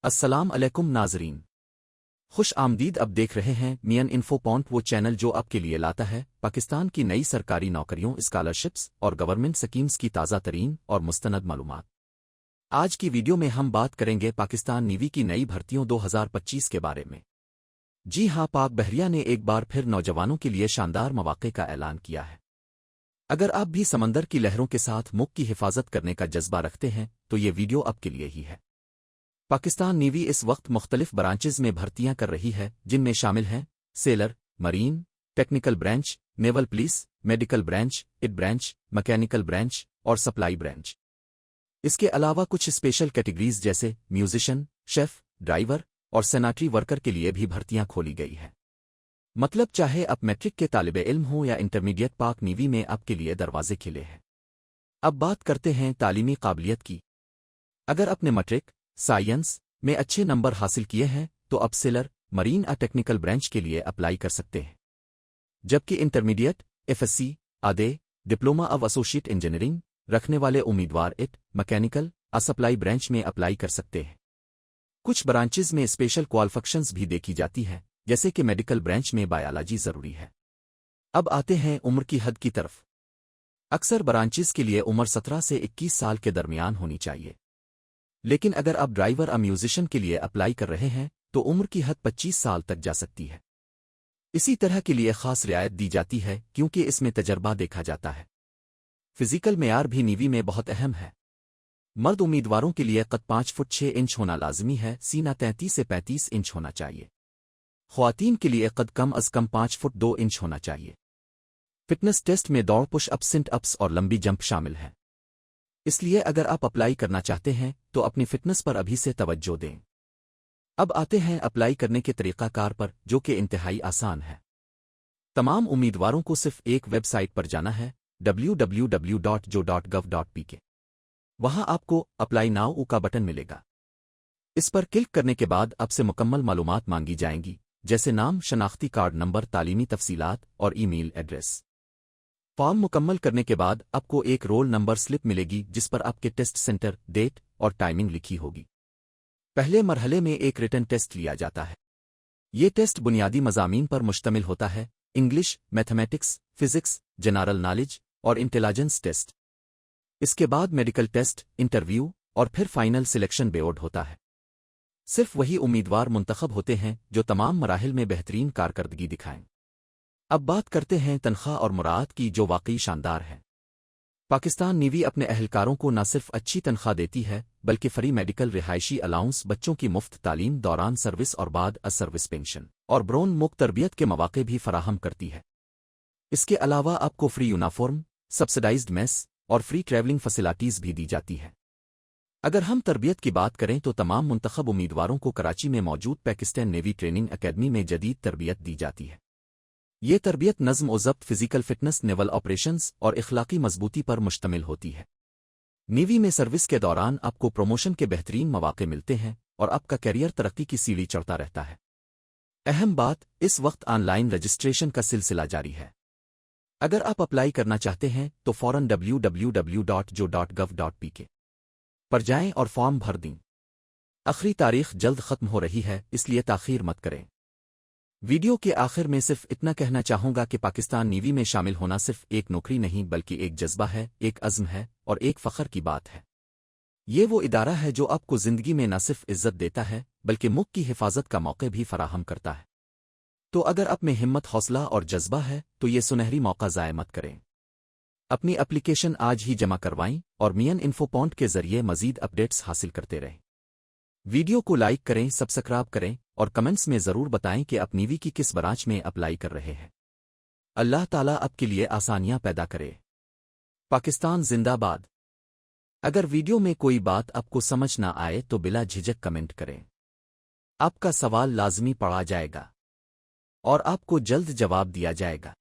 السلام علیکم ناظرین، خوش آمدید۔ اب دیکھ رہے ہیں مین انفو پوائنٹ، وہ چینل جو آپ کے لیے لاتا ہے پاکستان کی نئی سرکاری نوکریوں، اسکالرشپس اور گورنمنٹ سکیمز کی تازہ ترین اور مستند معلومات۔ آج کی ویڈیو میں ہم بات کریں گے پاکستان نیوی کی نئی بھرتیوں 2025 کے بارے میں۔ جی ہاں، پاک بحریہ نے ایک بار پھر نوجوانوں کے لیے شاندار مواقع کا اعلان کیا ہے۔ اگر آپ بھی سمندر کی لہروں کے ساتھ ملک کی حفاظت کرنے کا جذبہ رکھتے ہیں تو یہ ویڈیو آپ کے لیے ہی ہے۔ پاکستان نیوی اس وقت مختلف برانچز میں بھرتیاں کر رہی ہے، جن میں شامل ہیں sailor, marine, technical branch, naval police, medical branch, ed branch, mechanical branch اور سپلائی برانچ۔ اس کے علاوہ کچھ اسپیشل کیٹیگریز جیسے میوزیشین، شیف، ڈرائیور اور سینیٹری ورکر کے لیے بھی بھرتیاں کھولی گئی ہیں۔ مطلب چاہے آپ میٹرک کے طالب علم ہوں یا انٹرمیڈیٹ، پاک نیوی میں آپ کے لیے دروازے کھلے ہیں۔ اب بات کرتے ہیں تعلیمی قابلیت کی۔ اگر آپ نے میٹرک سائنس میں اچھے نمبر حاصل کیے ہیں تو اب سیلر، مرین اور ٹیکنیکل برانچ کے لیے اپلائی کر سکتے ہیں، جبکہ انٹرمیڈیٹ، ایف ایس سی، آدے، ڈپلوما آف ایسوسیٹ انجینئرنگ رکھنے والے امیدوار مکینیکل اور سپلائی برانچ میں اپلائی کر سکتے ہیں۔ کچھ برانچز میں اسپیشل کوالیفکیشنز بھی دیکھی جاتی ہے، جیسے کہ میڈیکل برانچ میں بایولوجی ضروری ہے۔ اب آتے ہیں عمر کی حد کی طرف۔ اکثر برانچز کے لیے عمر 17 سے 21 سال کے درمیان ہونی چاہیے، لیکن اگر آپ ڈرائیور اور میوزیشین کے لیے اپلائی کر رہے ہیں تو عمر کی حد 25 سال تک جا سکتی ہے۔ اسی طرح کے لیے خاص رعایت دی جاتی ہے کیونکہ اس میں تجربہ دیکھا جاتا ہے۔ فزیکل معیار بھی نیوی میں بہت اہم ہے۔ مرد امیدواروں کے لیے قد 5 فٹ 6 انچ ہونا لازمی ہے، سینہ 33 سے 35 انچ ہونا چاہیے۔ خواتین کے لیے قد کم از کم 5 فٹ 2 انچ ہونا چاہیے۔ فٹنس ٹیسٹ میں دوڑ، پش اپ، سٹ اپس اور لمبی جمپ شامل ہیں۔ اس لیے اگر آپ اپلائی کرنا چاہتے ہیں تو اپنی فٹنس پر ابھی سے توجہ دیں۔ اب آتے ہیں اپلائی کرنے کے طریقہ کار پر، جو کہ انتہائی آسان ہے۔ تمام امیدواروں کو صرف ایک ویب سائٹ پر جانا ہے، www.jo.gov.pk۔ وہاں آپ کو اپلائی ناؤ کا بٹن ملے گا۔ اس پر کلک کرنے کے بعد آپ سے مکمل معلومات مانگی جائیں گی، جیسے نام، شناختی کارڈ نمبر، تعلیمی تفصیلات اور ای میل ایڈریس۔ فارم مکمل کرنے کے بعد آپ کو ایک رول نمبر سلپ ملے گی جس پر آپ کے ٹیسٹ سینٹر، ڈیٹ اور ٹائمنگ لکھی ہوگی۔ پہلے مرحلے میں ایک ریٹن ٹیسٹ لیا جاتا ہے۔ یہ ٹیسٹ بنیادی مضامین پر مشتمل ہوتا ہے: English, mathematics, physics, general knowledge اور انٹیلیجنس ٹیسٹ۔ اس کے بعد میڈیکل ٹیسٹ، انٹرویو اور پھر فائنل سلیکشن بورڈ ہوتا ہے۔ صرف وہی امیدوار منتخب ہوتے ہیں جو تمام مراحل میں بہترین کارکردگی دکھائیں۔ اب بات کرتے ہیں تنخواہ اور مراعات کی، جو واقعی شاندار ہے۔ پاکستان نیوی اپنے اہلکاروں کو نہ صرف اچھی تنخواہ دیتی ہے بلکہ فری میڈیکل، رہائشی الاؤنس، بچوں کی مفت تعلیم دوران سروس اور بعد از سروس پینشن اور برون مک تربیت کے مواقع بھی فراہم کرتی ہے۔ اس کے علاوہ آپ کو فری یونیفارم، سبسڈائزڈ میس اور فری ٹریولنگ فیسلٹیز بھی دی جاتی ہے۔ اگر ہم تربیت کی بات کریں تو تمام منتخب امیدواروں کو کراچی میں موجود پاکستان نیوی ٹریننگ اکیڈمی میں جدید تربیت دی جاتی ہے۔ یہ تربیت نظم و ضبط، فزیکل فٹنس، نیول آپریشنز اور اخلاقی مضبوطی پر مشتمل ہوتی ہے۔ نیوی میں سروس کے دوران آپ کو پروموشن کے بہترین مواقع ملتے ہیں اور آپ کا کیریئر ترقی کی سیڑھی چڑھتا رہتا ہے۔ اہم بات، اس وقت آن لائن رجسٹریشن کا سلسلہ جاری ہے۔ اگر آپ اپلائی کرنا چاہتے ہیں تو فوراً www.jo.gov.pk پر جائیں اور فارم بھر دیں۔ آخری تاریخ جلد ختم ہو رہی ہے، اس لیے تاخیر مت کریں۔ ویڈیو کے آخر میں صرف اتنا کہنا چاہوں گا کہ پاکستان نیوی میں شامل ہونا صرف ایک نوکری نہیں بلکہ ایک جذبہ ہے، ایک عزم ہے اور ایک فخر کی بات ہے۔ یہ وہ ادارہ ہے جو آپ کو زندگی میں نہ صرف عزت دیتا ہے بلکہ ملک کی حفاظت کا موقع بھی فراہم کرتا ہے۔ تو اگر آپ میں ہمت، حوصلہ اور جذبہ ہے تو یہ سنہری موقع ضائع مت کریں۔ اپنی اپلیکیشن آج ہی جمع کروائیں اور مین انفو پوائنٹ کے ذریعے مزید اپڈیٹس حاصل کرتے رہیں۔ ویڈیو کو لائک کریں، سبسکرائب کریں اور کمنٹس میں ضرور بتائیں کہ آپ نیوی کی کس برانچ میں اپلائی کر رہے ہیں۔ اللہ تعالیٰ آپ کے لیے آسانیاں پیدا کرے۔ پاکستان زندہ باد۔ اگر ویڈیو میں کوئی بات آپ کو سمجھ نہ آئے تو بلا جھجک کمنٹ کریں۔ آپ کا سوال لازمی پڑھا جائے گا اور آپ کو جلد جواب دیا جائے گا۔